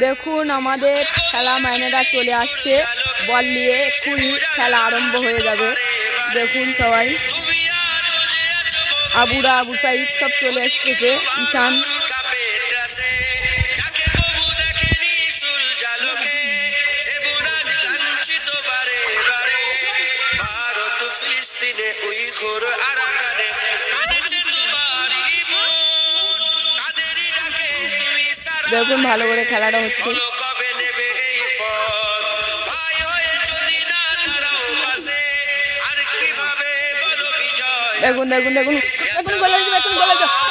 দেখুন আমাদের খেলা মাইনেরা চলে আসছে বল নিয়ে, এক্ষুনি খেলা আরম্ভ হয়ে যাবে। দেখুন সবাই আবুরা আবু সাইদ সব চলে আসতেছে, ঈশান দেখুন ভালো করে খেলাটা হচ্ছে। দেখুন দেখুন দেখুন দেখুন